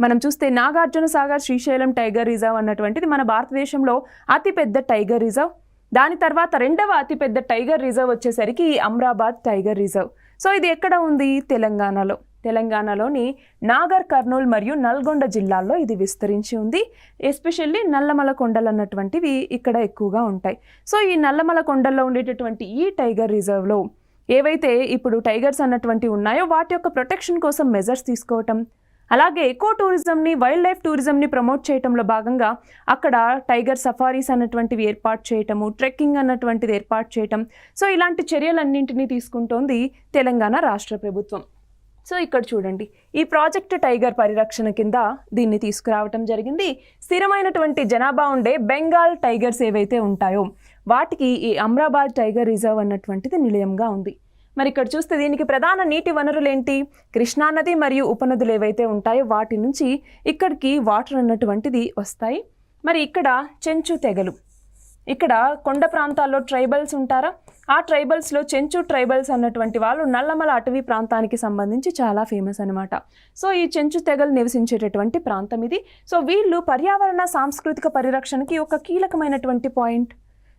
మనం చూస్తే Nagarjuna Sagar Srisailam tiger reserve అన్నటువంటిది మన భారతదేశంలో అతిపెద్ద టైగర్ రిజర్వ్. దాని తర్వాత రెండవ అతిపెద్ద టైగర్ రిజర్వ్ వచ్చేసరికి అమ్రాబాద్ టైగర్ రిజర్వ్. సో ఇది ఎక్కడ ఉంది? తెలంగాణలోని నాగర్ కర్నూల్ మరియు నల్గొండ జిల్లాల్లో ఇది విస్తరించి ఉంది. ఎస్పెషల్లీ నల్లమల కొండలు అన్నటువంటివి ఇక్కడ ఎక్కువగా ఉంటాయి. సో ఈ నల్లమల కొండల్లో ఉండేటటువంటి ఈ టైగర్ రిజర్వ్లో ఏవైతే ఇప్పుడు టైగర్స్ అన్నటువంటివి ఉన్నాయో వాటి యొక్క ప్రొటెక్షన్ కోసం మెజర్స్ తీసుకోవటం, అలాగే ఎకో టూరిజంని, వైల్డ్ లైఫ్ టూరిజంని ప్రమోట్ చేయటంలో భాగంగా అక్కడ టైగర్ సఫారీస్ అన్నటువంటివి ఏర్పాటు చేయటము, ట్రెక్కింగ్ అన్నటువంటిది ఏర్పాటు చేయటం, సో ఇలాంటి చర్యలన్నింటినీ తీసుకుంటోంది తెలంగాణ రాష్ట్ర ప్రభుత్వం. సో ఇక్కడ చూడండి, ఈ ప్రాజెక్ట్ టైగర్ పరిరక్షణ కింద దీన్ని తీసుకురావటం జరిగింది. స్థిరమైనటువంటి జనాభా ఉండే బెంగాల్ టైగర్స్ ఏవైతే ఉంటాయో వాటికి ఈ అమ్రాబాద్ టైగర్ రిజర్వ్ అన్నటువంటిది నిలయంగా ఉంది. మరి ఇక్కడ చూస్తే దీనికి ప్రధాన నీటి వనరులు ఏంటి? కృష్ణానది మరియు ఉపనదులు ఏవైతే ఉంటాయో వాటి నుంచి ఇక్కడికి వాటర్ అన్నటువంటిది వస్తాయి. మరి ఇక్కడ చెంచు తెగలు, ఇక్కడ కొండ ప్రాంతాల్లో ట్రైబల్స్ ఉంటారా, ఆ ట్రైబల్స్లో చెంచు ట్రైబల్స్ అన్నటువంటి వాళ్ళు నల్లమల అటవీ ప్రాంతానికి సంబంధించి చాలా ఫేమస్ అనమాట. సో ఈ చెంచు తెగలు నివసించేటటువంటి ప్రాంతం ఇది. సో వీళ్ళు పర్యావరణ సాంస్కృతిక పరిరక్షణకి ఒక కీలకమైనటువంటి పాయింట్.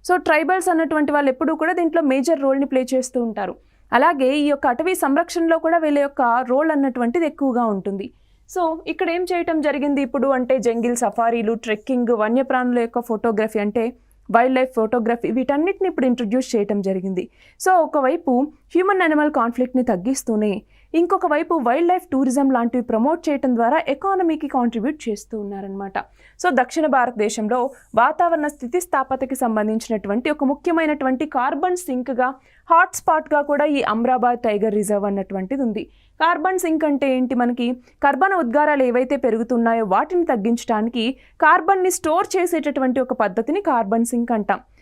సో ట్రైబల్స్ అన్నటువంటి వాళ్ళు ఎప్పుడూ కూడా దీంట్లో మేజర్ రోల్ని ప్లే చేస్తూ ఉంటారు. అలాగే ఈ యొక్క అటవీ సంరక్షణలో కూడా వీళ్ళ యొక్క రోల్ అన్నటువంటిది ఎక్కువగా ఉంటుంది. సో ఇక్కడ ఏం చేయటం జరిగింది ఇప్పుడు అంటే జంగిల్ సఫారీలు, ట్రెక్కింగ్, వన్యప్రాణుల యొక్క ఫోటోగ్రఫీ అంటే వైల్డ్ లైఫ్ ఫోటోగ్రఫీ, వీటన్నిటిని ఇప్పుడు ఇంట్రడ్యూస్ చేయటం జరిగింది. సో ఒకవైపు హ్యూమన్ యానిమల్ కాన్ఫ్లిక్ట్ని తగ్గిస్తూనే ఇంకొక వైపు వైల్డ్ లైఫ్ టూరిజం లాంటివి ప్రమోట్ చేయడం ద్వారా ఎకానమీకి కాంట్రిబ్యూట్ చేస్తూ ఉన్నారనమాట. సో దక్షిణ భారతదేశంలో వాతావరణ స్థితిస్థాపకతకి సంబంధించినటువంటి ఒక ముఖ్యమైనటువంటి కార్బన్ సింక్గా, హాట్స్పాట్గా కూడా ఈ అమ్రాబాద్ టైగర్ రిజర్వ్ అన్నటువంటిది ఉంది. కార్బన్ సింక్ అంటే ఏంటి? మనకి కర్బన ఉద్గారాలు ఏవైతే పెరుగుతున్నాయో వాటిని తగ్గించడానికి కార్బన్ని స్టోర్ చేసేటటువంటి ఒక పద్ధతిని కార్బన్ సింక్ అంటాం.